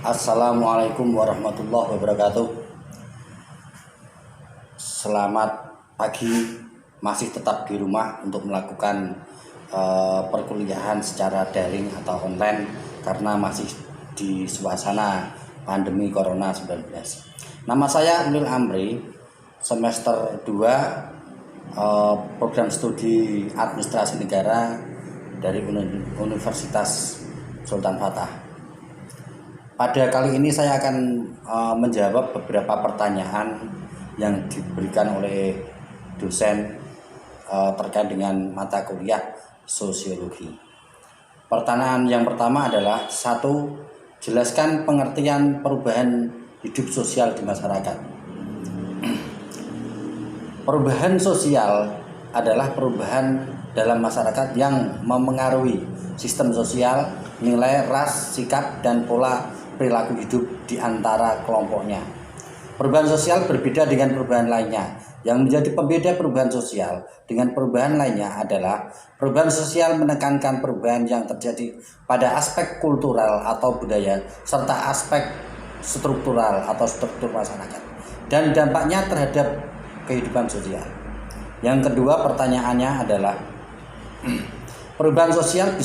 Assalamualaikum warahmatullahi wabarakatuh. Selamat pagi, masih tetap di rumah untuk melakukan perkuliahan secara daring atau online karena masih di suasana pandemi Corona 19. Nama saya Ulil Amri, semester 2 program studi administrasi negara dari Universitas Sultan Hatta. Pada kali ini saya akan menjawab beberapa pertanyaan yang diberikan oleh dosen terkait dengan mata kuliah sosiologi. Pertanyaan yang pertama adalah: 1. Jelaskan pengertian perubahan hidup sosial di masyarakat. Perubahan sosial adalah perubahan dalam masyarakat yang memengaruhi sistem sosial, nilai, ras, sikap, dan pola perilaku hidup di antara kelompoknya. Perubahan sosial berbeda dengan perubahan lainnya. Yang menjadi pembeda perubahan sosial dengan perubahan lainnya adalah perubahan sosial menekankan perubahan yang terjadi pada aspek kultural atau budaya serta aspek struktural atau struktur masyarakat dan dampaknya terhadap kehidupan sosial. Yang kedua, pertanyaannya adalah perubahan sosial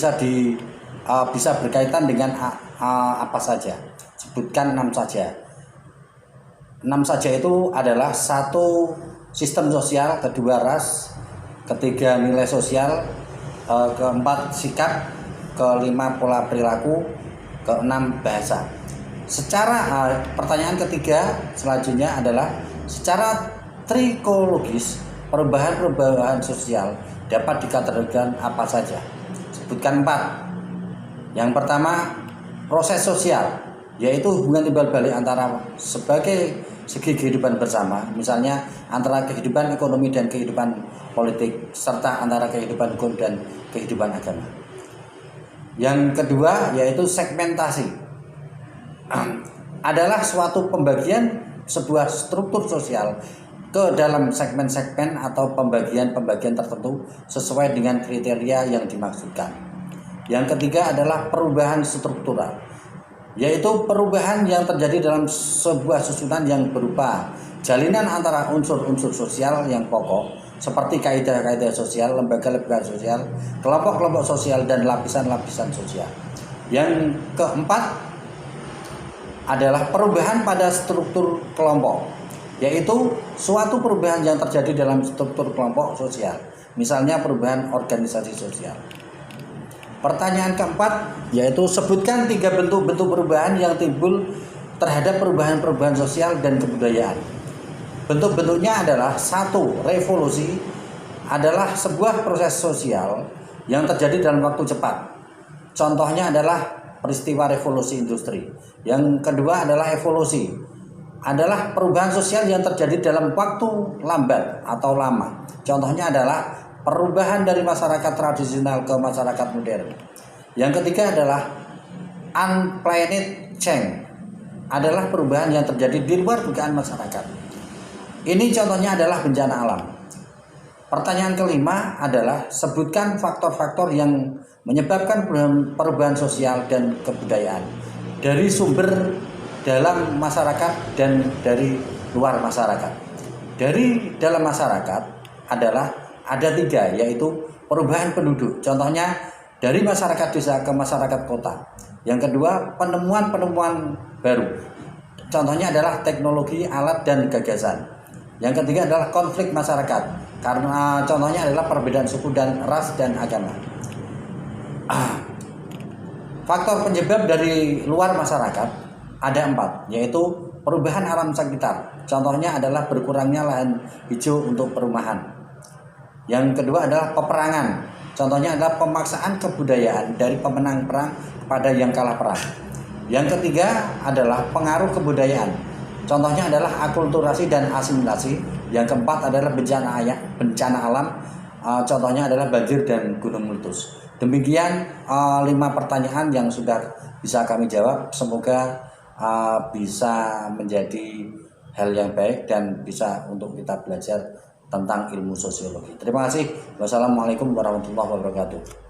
bisa berkaitan dengan apa saja? Sebutkan 6 saja. 6 saja itu adalah: 1. Sistem sosial, kedua ras, ketiga nilai sosial, keempat sikap, kelima pola perilaku, keenam bahasa. Pertanyaan ketiga selanjutnya adalah: secara trikologis perubahan sosial dapat dikategorikan apa saja? Sebutkan 4. Yang pertama, proses sosial, yaitu hubungan timbal balik antara sebagai segi kehidupan bersama, misalnya antara kehidupan ekonomi dan kehidupan politik, serta antara kehidupan hukum dan kehidupan agama. Yang kedua, yaitu segmentasi, adalah suatu pembagian sebuah struktur sosial ke dalam segmen-segmen atau pembagian-pembagian tertentu sesuai dengan kriteria yang dimaksudkan. Yang ketiga adalah perubahan struktural, yaitu perubahan yang terjadi dalam sebuah susunan yang berupa jalinan antara unsur-unsur sosial yang pokok seperti kaidah-kaidah sosial, lembaga-lembaga sosial, kelompok-kelompok sosial, dan lapisan-lapisan sosial. Yang keempat adalah perubahan pada struktur kelompok, yaitu suatu perubahan yang terjadi dalam struktur kelompok sosial, misalnya perubahan organisasi sosial. Pertanyaan keempat, yaitu sebutkan 3 bentuk-bentuk perubahan yang timbul terhadap perubahan-perubahan sosial dan kebudayaan. Bentuk-bentuknya adalah: 1. Revolusi adalah sebuah proses sosial yang terjadi dalam waktu cepat. Contohnya adalah peristiwa revolusi industri. Yang kedua adalah evolusi, adalah perubahan sosial yang terjadi dalam waktu lambat atau lama. Contohnya adalah perubahan dari masyarakat tradisional ke masyarakat modern. Yang ketiga adalah unplanned change, adalah perubahan yang terjadi di luar dugaan masyarakat. Ini contohnya adalah bencana alam. Pertanyaan kelima adalah: sebutkan faktor-faktor yang menyebabkan perubahan sosial dan kebudayaan dari sumber dalam masyarakat dan dari luar masyarakat. Dari dalam masyarakat adalah ada 3, yaitu perubahan penduduk, contohnya dari masyarakat desa ke masyarakat kota. Yang kedua, penemuan-penemuan baru, contohnya adalah teknologi, alat, dan gagasan. Yang ketiga adalah konflik masyarakat, karena contohnya adalah perbedaan suku dan ras dan agama. Faktor penyebab dari luar masyarakat ada 4, yaitu perubahan alam sekitar, contohnya adalah berkurangnya lahan hijau untuk perumahan. Yang kedua adalah peperangan, contohnya adalah pemaksaan kebudayaan dari pemenang perang kepada yang kalah perang. Yang ketiga adalah pengaruh kebudayaan, contohnya adalah akulturasi dan asimilasi. Yang keempat adalah bencana alam, contohnya adalah banjir dan gunung meletus. Demikian 5 pertanyaan yang sudah bisa kami jawab. Semoga bisa menjadi hal yang baik dan bisa untuk kita belajar tentang ilmu sosiologi. Terima kasih. Wassalamualaikum warahmatullahi wabarakatuh.